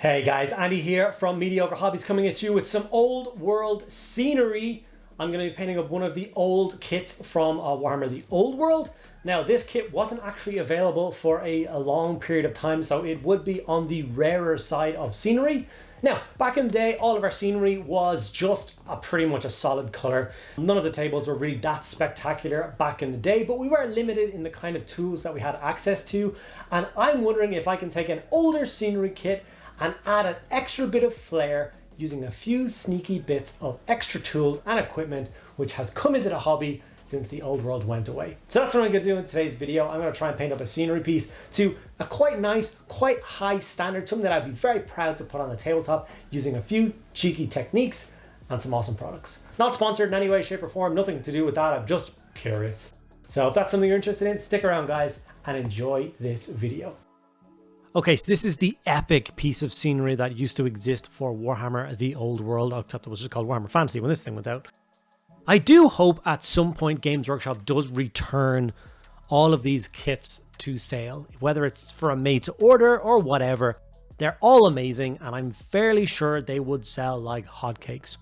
Hey guys, Andy here from Mediocre Hobbies coming at you with some old world scenery. I'm going to be painting up one of the old kits from Warhammer the Old World. Now this kit wasn't actually available for a long period of time, so it would be on the rarer side of scenery. Now, back in the day, all of our scenery was just pretty much a solid color. None of the tables were really that spectacular back in the day, but we were limited in the kind of tools that we had access to. And I'm wondering if I can take an older scenery kit and add an extra bit of flair using a few sneaky bits of extra tools and equipment which has come into the hobby since the old world went away. So that's what I'm going to do in today's video. I'm going to try and paint up a scenery piece to a quite nice, quite high standard, something that I'd be very proud to put on the tabletop using a few cheeky techniques and some awesome products. Not sponsored in any way, shape or form, nothing to do with that, I'm just curious. So if that's something you're interested in, stick around guys and enjoy this video. Okay, so this is the epic piece of scenery that used to exist for Warhammer the Old World, except it was just called Warhammer Fantasy when this thing was out. I do hope at some point Games Workshop does return all of these kits to sale, whether it's for a made to order or whatever. They're all amazing and I'm fairly sure they would sell like hotcakes.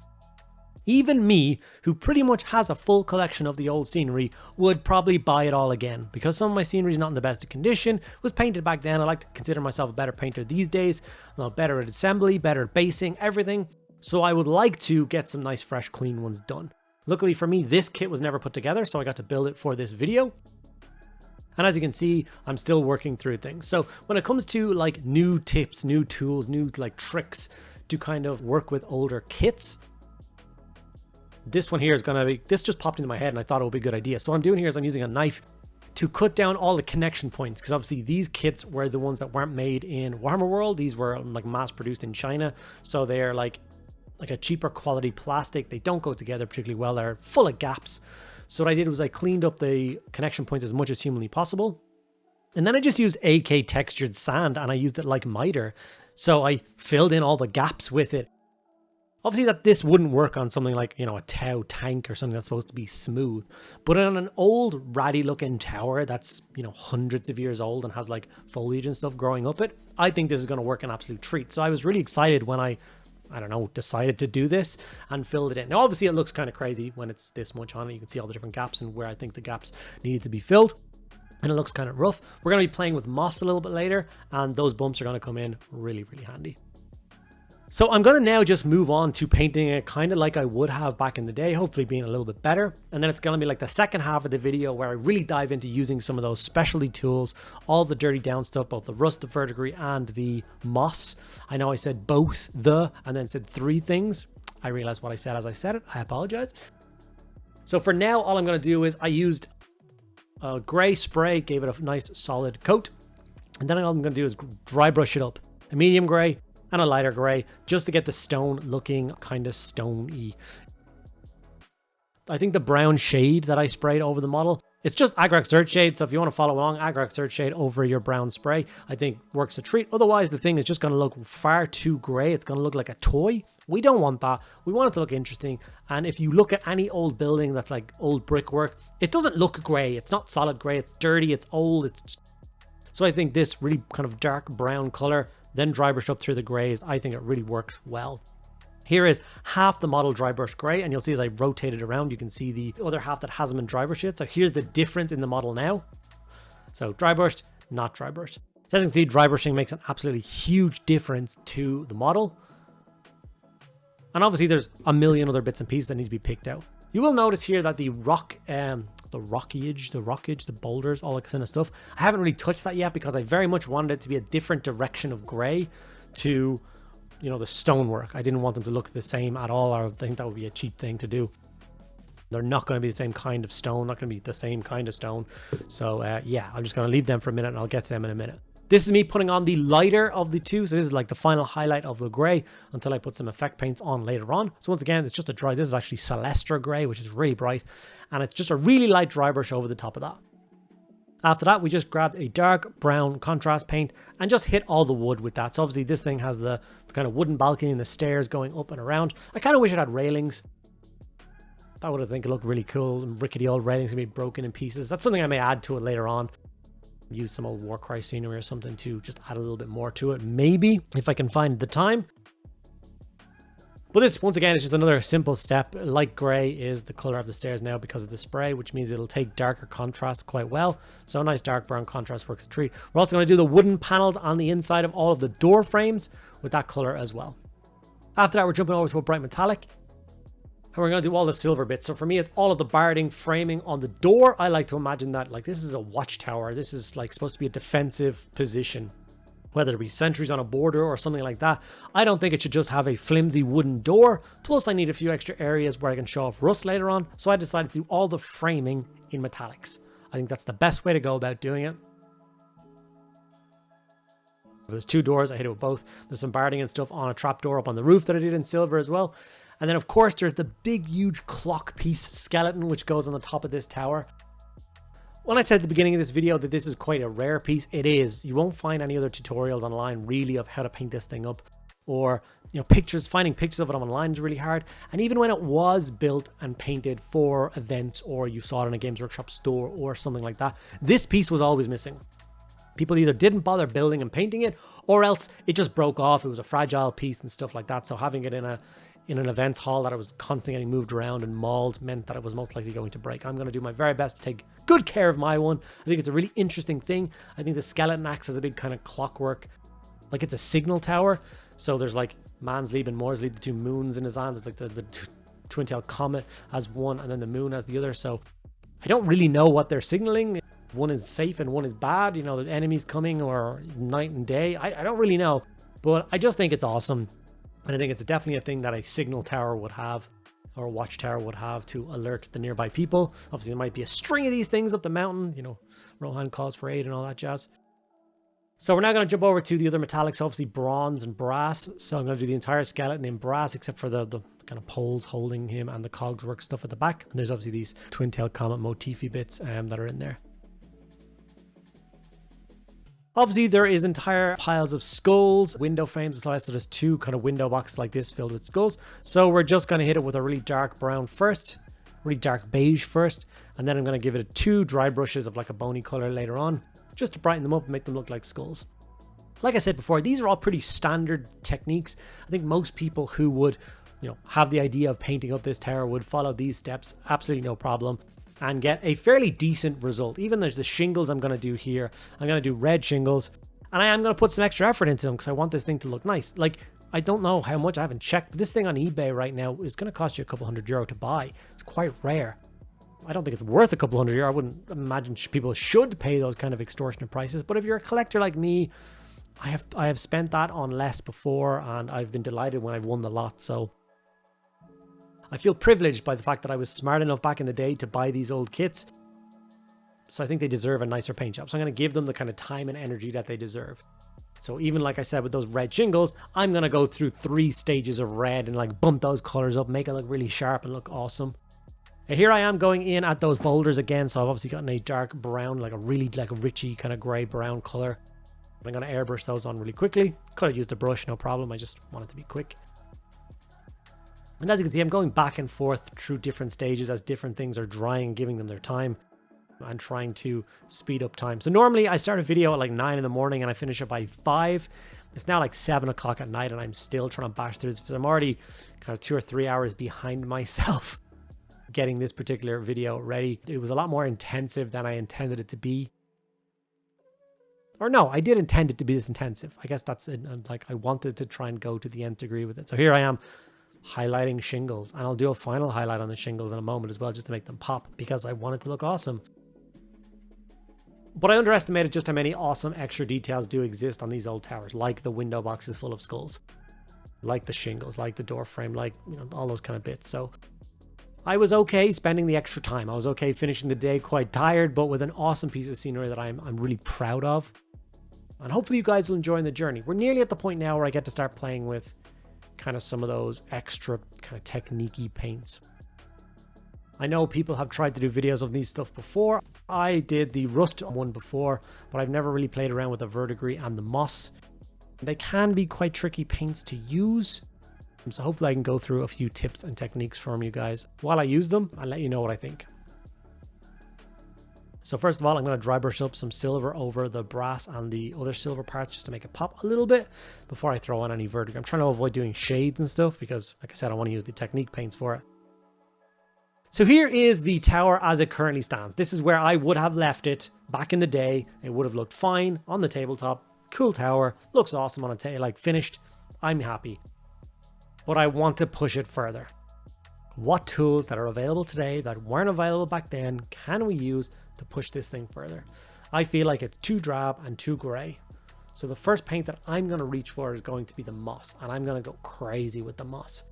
Even me, who pretty much has a full collection of the old scenery, would probably buy it all again because some of my scenery is not in the best of condition. It was painted back then. I like to consider myself a better painter these days. I'm better at assembly, better at basing, everything. So I would like to get some nice, fresh, clean ones done. Luckily for me, this kit was never put together, so I got to build it for this video. And as you can see, I'm still working through things. So when it comes to like new tips, new tools, new like tricks to kind of work with older kits, this one here is going to be, this just popped into my head and I thought it would be a good idea. So what I'm doing here is I'm using a knife to cut down all the connection points, because obviously these kits were the ones that weren't made in Warhammer World. These were like mass produced in China. So they're like a cheaper quality plastic. They don't go together particularly well. They're full of gaps. So what I did was I cleaned up the connection points as much as humanly possible. And then I just used AK textured sand and I used it like miter. So I filled in all the gaps with it. Obviously that this wouldn't work on something like, you know, a Tau tank or something that's supposed to be smooth, but on an old ratty looking tower that's, you know, hundreds of years old and has like foliage and stuff growing up it, I think this is going to work an absolute treat. So I was really excited when I don't know, decided to do this and filled it in. Now obviously it looks kind of crazy when it's this much on it. You can see all the different gaps and where I think the gaps needed to be filled. And it looks kind of rough. We're going to be playing with moss a little bit later and those bumps are going to come in really, really handy. So I'm going to now just move on to painting it kind of like I would have back in the day, hopefully being a little bit better. And then it's going to be like the second half of the video where I really dive into using some of those specialty tools, all the dirty down stuff, both the rust, the verdigris and the moss. I know I said both the and then said three things. I realized what I said as I said it. I apologize. So for now, all I'm going to do is I used a gray spray, gave it a nice solid coat. And then all I'm going to do is dry brush it up. A medium gray and a lighter gray just to get the stone looking kind of stony. I think the brown shade that I sprayed over the model, it's just Agrax Earthshade, so if you want to follow along, Agrax Earthshade over your brown spray, I think works a treat. Otherwise, the thing is just going to look far too gray. It's going to look like a toy. We don't want that. We want it to look interesting. And if you look at any old building that's like old brickwork, it doesn't look gray. It's not solid gray. It's dirty. It's old. So I think this really kind of dark brown color, then dry brush up through the grays, I think it really works well. Here is half the model dry brush gray, and you'll see as I rotate it around, you can see the other half that hasn't been dry brushed yet. So here's the difference in the model now. So dry brushed, not dry brushed. So as you can see, dry brushing makes an absolutely huge difference to the model. And obviously there's a million other bits and pieces that need to be picked out. You will notice here that the rockage, the boulders, all that kind of stuff, I haven't really touched that yet because I very much wanted it to be a different direction of gray to, you know, the stonework. I didn't want them to look the same at all. I think that would be a cheap thing to do. They're not going to be the same kind of stone, not going to be the same kind of stone. So yeah, I'm just going to leave them for a minute and I'll get to them in a minute. This is me putting on the lighter of the two. So this is like the final highlight of the gray until I put some effect paints on later on. So once again, it's just a dry, this is actually Celestra gray, which is really bright. And it's just a really light dry brush over the top of that. After that, we just grabbed a dark brown contrast paint and just hit all the wood with that. So obviously this thing has the kind of wooden balcony and the stairs going up and around. I kind of wish it had railings. That would, I think, look really cool. And rickety old railings can be broken in pieces. That's something I may add to it later on. use some old Warcry scenery or something to just add a little bit more to it, maybe, if I can find the time. But this, once again, is just another simple step. Light gray is the color of the stairs now because of the spray, which means it'll take darker contrast quite well. So a nice dark brown contrast works a treat. We're also going to do the wooden panels on the inside of all of the door frames with that color as well. After that, we're jumping over to a bright metallic. And we're going to do all the silver bits. So for me, it's all of the barding framing on the door. I like to imagine that like this is a watchtower. This is like supposed to be a defensive position, whether it be sentries on a border or something like that. I don't think it should just have a flimsy wooden door. Plus I need a few extra areas where I can show off rust later on. So I decided to do all the framing in metallics. I think that's the best way to go about doing it. There's 2 doors, I hit it with both. There's some barding and stuff on a trapdoor up on the roof that I did in silver as well. And then of course there's the big huge clock piece skeleton which goes on the top of this tower. When I said at the beginning of this video that this is quite a rare piece, it is. You won't find any other tutorials online really of how to paint this thing up, or pictures. Finding pictures of it online is really hard. And even when it was built and painted for events, or you saw it in a Games Workshop store or something like that, this piece was always missing. People either didn't bother building and painting it, or else it just broke off. It was a fragile piece and stuff like that. So having it in an events hall that I was constantly getting moved around and mauled meant that it was most likely going to break. I'm going to do my very best to take good care of my one. I think it's a really interesting thing. I think the skeleton acts as a big kind of clockwork, like it's a signal tower. So there's like Mansleib and Morsleib, the 2 moons in his hand. There's like the twin-tailed comet as one and then the moon as the other. So I don't really know what they're signaling. One is safe and one is bad. The enemy's coming, or night and day. I don't really know, but I just think it's awesome. And I think it's definitely a thing that a signal tower would have, or a watchtower would have, to alert the nearby people. Obviously, there might be a string of these things up the mountain, Rohan calls for aid and all that jazz. So we're now going to jump over to the other metallics, obviously bronze and brass. So I'm going to do the entire skeleton in brass, except for the kind of poles holding him and the cogswork stuff at the back. And there's obviously these twin-tailed comet motify bits that are in there. Obviously, there is entire piles of skulls, window frames, so there's 2 kind of window boxes like this filled with skulls. So we're just going to hit it with a really dark brown first, really dark beige first, and then I'm going to give it 2 dry brushes of like a bony color later on, just to brighten them up and make them look like skulls. Like I said before, these are all pretty standard techniques. I think most people who would, have the idea of painting up this tower would follow these steps, absolutely no problem, and get a fairly decent result. Even there's the shingles I'm going to do here. I'm going to do red shingles, and I am going to put some extra effort into them because I want this thing to look nice. Like, I don't know how much, I haven't checked, but this thing on eBay right now is going to cost you a couple €100 to buy. It's quite rare. I don't think it's worth a couple €100. I wouldn't imagine people should pay those kind of extortionate prices, but if you're a collector like me, I have spent that on less before, and I've been delighted when I've won the lot. So I feel privileged by the fact that I was smart enough back in the day to buy these old kits. So I think they deserve a nicer paint job. So I'm going to give them the kind of time and energy that they deserve. So even like I said with those red shingles, I'm going to go through 3 stages of red and like bump those colors up, make it look really sharp and look awesome. Now here I am going in at those boulders again. So I've obviously gotten a dark brown, like a richy kind of grey brown color. I'm going to airbrush those on really quickly. Could have used a brush, no problem. I just want it to be quick. And as you can see, I'm going back and forth through different stages as different things are drying and giving them their time, and trying to speed up time. So normally I start a video at like 9 in the morning and I finish it by 5. It's now like 7 o'clock at night and I'm still trying to bash through this. So I'm already kind of 2 or 3 hours behind myself getting this particular video ready. It was a lot more intensive than I intended it to be. Or no, I did intend it to be this intensive. I guess that's it. Like I wanted to try and go to the nth degree with it. So here I am highlighting shingles, and I'll do a final highlight on the shingles in a moment as well, just to make them pop, because I want it to look awesome. But I underestimated just how many awesome extra details do exist on these old towers, like the window boxes full of skulls, like the shingles, like the door frame, like, all those kind of bits. So I was okay spending the extra time. I was okay finishing the day quite tired, but with an awesome piece of scenery that I'm really proud of. And hopefully you guys will enjoy the journey. We're nearly at the point now where I get to start playing with kind of some of those extra kind of technique-y paints. I know people have tried to do videos of these stuff before. I did the rust one before, but I've never really played around with the Verdigris and the Moss. They can be quite tricky paints to use, so hopefully I can go through a few tips and techniques from you guys while I use them and let you know what I think. So first of all, I'm going to dry brush up some silver over the brass and the other silver parts just to make it pop a little bit before I throw on any verdigris. I'm trying to avoid doing shades and stuff because, like I said, I want to use the technique paints for it. So here is the tower as it currently stands. This is where I would have left it back in the day. It would have looked fine on the tabletop. Cool tower. Looks awesome on a table, like finished. I'm happy. But I want to push it further. What tools that are available today that weren't available back then can we use to push this thing further? I feel like it's too drab and too grey. So the first paint that I'm going to reach for is going to be the moss, and I'm going to go crazy with the moss.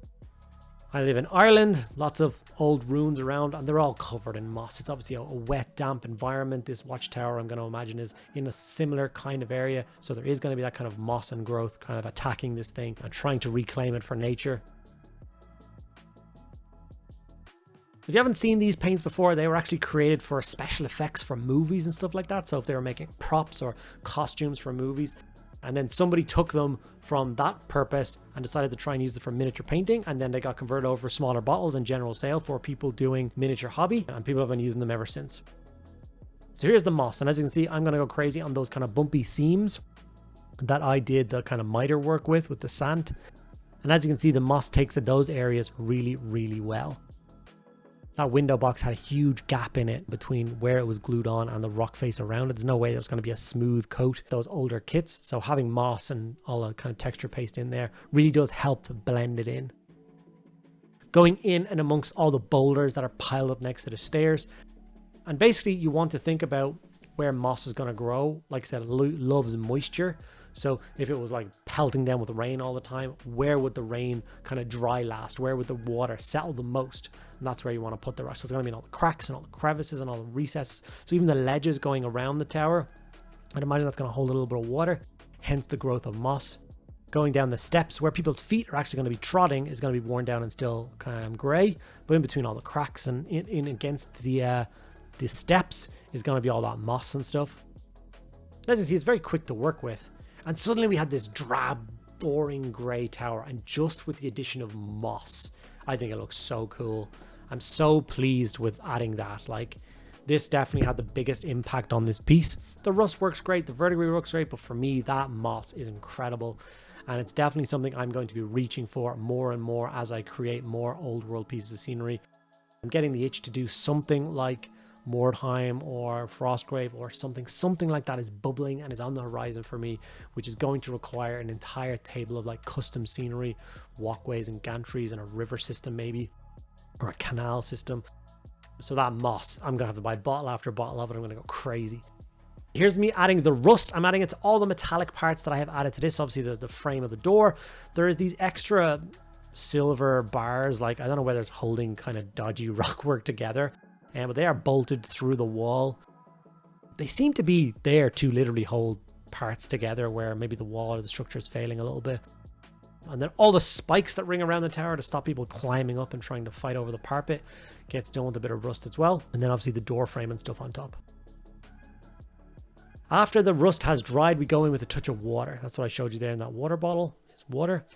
I live in Ireland, lots of old ruins around, and they're all covered in moss. It's obviously a wet, damp environment. This watchtower, I'm going to imagine, is in a similar kind of area. So there is going to be that kind of moss and growth kind of attacking this thing and trying to reclaim it for nature. If you haven't seen these paints before, they were actually created for special effects for movies and stuff like that. So if they were making props or costumes for movies, and then somebody took them from that purpose and decided to try and use them for miniature painting, and then they got converted over for smaller bottles and general sale for people doing miniature hobby, and people have been using them ever since. So here's the moss, and as you can see, I'm going to go crazy on those kind of bumpy seams that I did the kind of miter work with the sand. And as you can see, the moss takes at those areas really, really well. That window box had a huge gap in it between where it was glued on and the rock face around it. There's no way there was going to be a smooth coat, those older kits. So having moss and all the kind of texture paste in there really does help to blend it in. Going in and amongst all the boulders that are piled up next to the stairs. And basically you want to think about where moss is going to grow. Like I said, it loves moisture. So if it was like pelting down with rain all the time, where would the rain kind of dry last? Where would the water settle the most? And that's where you want to put the rest. So it's going to be in all the cracks and all the crevices and all the recesses. So even the ledges going around the tower, I'd imagine that's going to hold a little bit of water, hence the growth of moss. Going down the steps where people's feet are actually going to be trotting is going to be worn down and still kind of grey. But in between all the cracks and in against the steps is going to be all that moss and stuff. As you can see, it's very quick to work with. And suddenly we had this drab, boring grey tower, and just with the addition of moss, I think it looks so cool. I'm so pleased with adding that. Like, this definitely had the biggest impact on this piece. The rust works great, the verdigris works great, but for me, that moss is incredible. And it's definitely something I'm going to be reaching for more and more as I create more old world pieces of scenery. I'm getting the itch to do something like Mordheim or Frostgrave or something like that is bubbling and is on the horizon for me, which is going to require an entire table of like custom scenery, walkways and gantries and a river system maybe, or a canal system. So that moss, I'm gonna have to buy bottle after bottle of it. I'm gonna go crazy. Here's me adding the rust. I'm adding it to all the metallic parts that I have added to this. Obviously the frame of the door. There is these extra silver bars, like I don't know whether it's holding kind of dodgy rock work together. But they are bolted through the wall. They seem to be there to literally hold parts together where maybe the wall or the structure is failing a little bit. And then all the spikes that ring around the tower to stop people climbing up and trying to fight over the parapet gets done with a bit of rust as well. And then obviously the door frame and stuff on top. After the rust has dried, we go in with a touch of water. That's what I showed you there in that water bottle. It's water.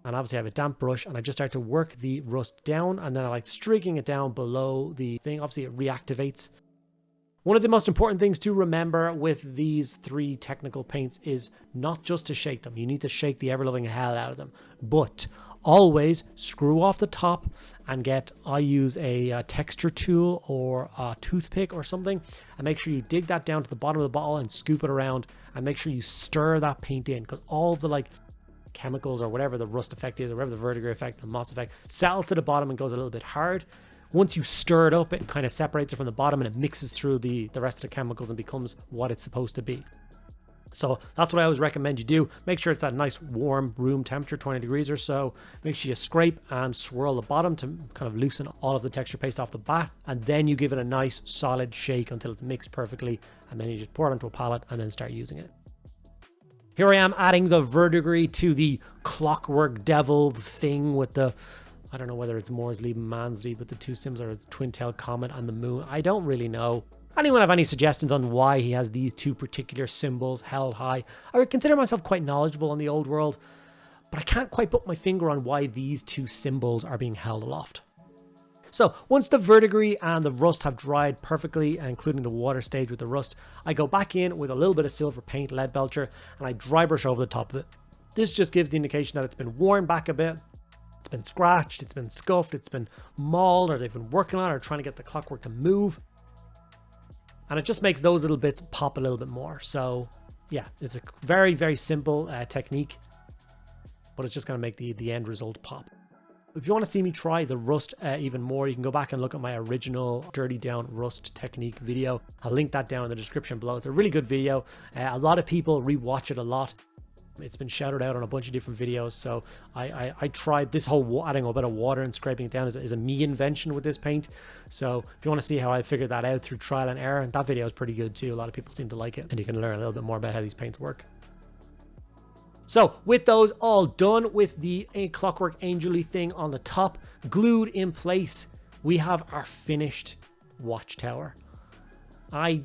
And obviously I have a damp brush and I just start to work the rust down, and then I like streaking it down below the thing. Obviously it reactivates. One of the most important things to remember with these three technical paints is not just to shake them. You need to shake the ever-loving hell out of them. But always screw off the top and I use a texture tool or a toothpick or something, and make sure you dig that down to the bottom of the bottle and scoop it around, and make sure you stir that paint in, because all of the like chemicals or whatever the rust effect is, or whatever the verdigris effect, the moss effect, settles to the bottom and goes a little bit hard. Once you stir it up, it kind of separates it from the bottom and it mixes through the rest of the chemicals and becomes what it's supposed to be. So that's what I always recommend you do. Make sure it's at a nice warm room temperature, 20 degrees or so. Make sure you scrape and swirl the bottom to kind of loosen all of the texture paste off the bat, and then you give it a nice solid shake until it's mixed perfectly, and then you just pour it onto a palette and then start using it. Here I am adding the verdigris to the clockwork devil thing with the, I don't know whether it's Moore's Leap and Man's Leap with the two symbols, or it's twin-tailed comet and the moon. I don't really know. Anyone have any suggestions on why he has these two particular symbols held high? I would consider myself quite knowledgeable on the old world, but I can't quite put my finger on why these two symbols are being held aloft. So once the verdigris and the rust have dried perfectly, including the water stage with the rust, I go back in with a little bit of silver paint, lead belcher, and I dry brush over the top of it. This just gives the indication that it's been worn back a bit, it's been scratched, it's been scuffed, it's been mauled, or they've been working on it or trying to get the clockwork to move. And it just makes those little bits pop a little bit more. So yeah, it's a very, very simple technique, but it's just going to make the end result pop. If you want to see me try the rust even more, you can go back and look at my original dirty down rust technique video. I'll link that down in the description below. It's a really good video. A lot of people rewatch it a lot. It's been shouted out on a bunch of different videos. So I tried this whole adding a bit of water and scraping it down is a me invention with this paint. So if you want to see how I figured that out through trial and error, that video is pretty good too. A lot of people seem to like it, and you can learn a little bit more about how these paints work. So with those all done, with the clockwork angel-y thing on the top glued in place, we have our finished watchtower. I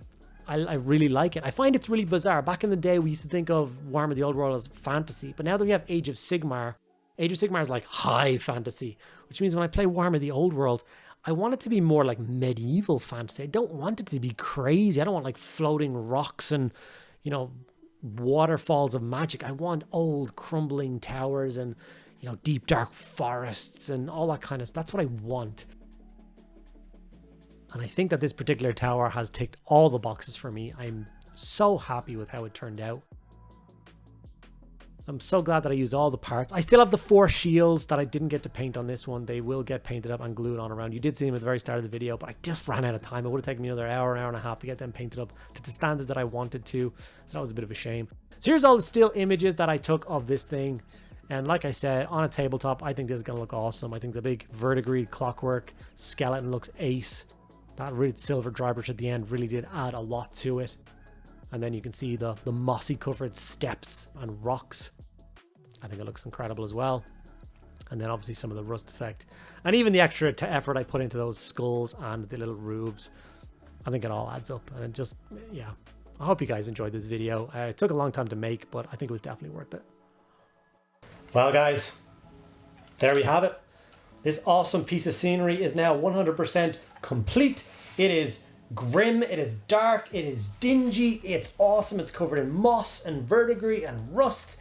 really like it. I find it's really bizarre. Back in the day, we used to think of Warhammer the Old World as fantasy, but now that we have Age of Sigmar is like high fantasy, which means when I play Warhammer the Old World, I want it to be more like medieval fantasy. I don't want it to be crazy. I don't want like floating rocks and, you know, waterfalls of magic. I want old crumbling towers and, you know, deep dark forests and all that kind of stuff. That's what I want. And I think that this particular tower has ticked all the boxes for me. I'm so happy with how it turned out. I'm so glad that I used all the parts. I still have the 4 shields that I didn't get to paint on this one. They will get painted up and glued on around. You did see them at the very start of the video, but I just ran out of time. It would have taken me another hour and a half to get them painted up to the standard that I wanted to. So that was a bit of a shame. So here's all the still images that I took of this thing. And like I said, on a tabletop, I think this is going to look awesome. I think the big verdigris clockwork skeleton looks ace. That really silver dry brush at the end really did add a lot to it. And then you can see the mossy covered steps and rocks. I think it looks incredible as well. And then obviously some of the rust effect. And even the extra effort I put into those skulls and the little roofs. I think it all adds up. And it just, yeah. I hope you guys enjoyed this video. It took a long time to make, but I think it was definitely worth it. Well guys, there we have it. This awesome piece of scenery is now 100% complete. It is grim, it is dark, it is dingy, it's awesome. It's covered in moss and verdigris and rust.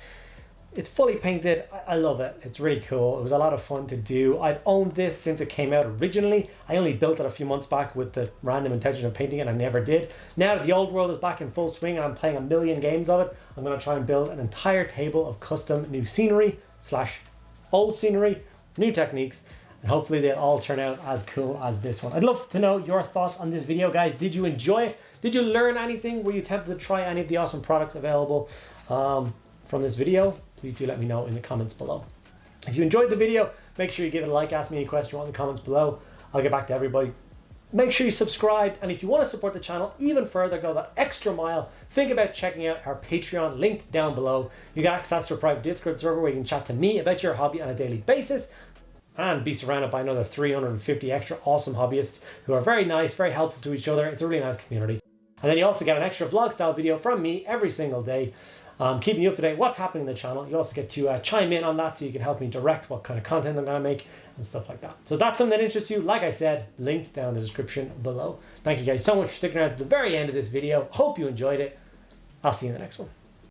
It's fully painted. I love it. It's really cool. It was a lot of fun to do. I've owned this since it came out originally. I only built it a few months back with the random intention of painting it. I never did. Now that the old world is back in full swing and I'm playing a million games of it, I'm going to try and build an entire table of custom new scenery / old scenery, new techniques, and hopefully they'll all turn out as cool as this one. I'd love to know your thoughts on this video, guys. Did you enjoy it? Did you learn anything? Were you tempted to try any of the awesome products available from this video? Please do let me know in the comments below. If you enjoyed the video, make sure you give it a like, ask me any question you want in the comments below. I'll get back to everybody. Make sure you subscribe, and if you want to support the channel even further, go that extra mile, think about checking out our Patreon, linked down below. You get access to a private Discord server where you can chat to me about your hobby on a daily basis, and be surrounded by another 350 extra awesome hobbyists who are very nice, very helpful to each other. It's a really nice community. And then you also get an extra vlog style video from me every single day, keeping you up to date what's happening in the channel. You also get to chime in on that, so you can help me direct what kind of content I'm going to make and stuff like that. So if that's something that interests you, like I said, linked down in the description below. Thank you guys so much for sticking around to the very end of this video. Hope you enjoyed it. I'll see you in the next one.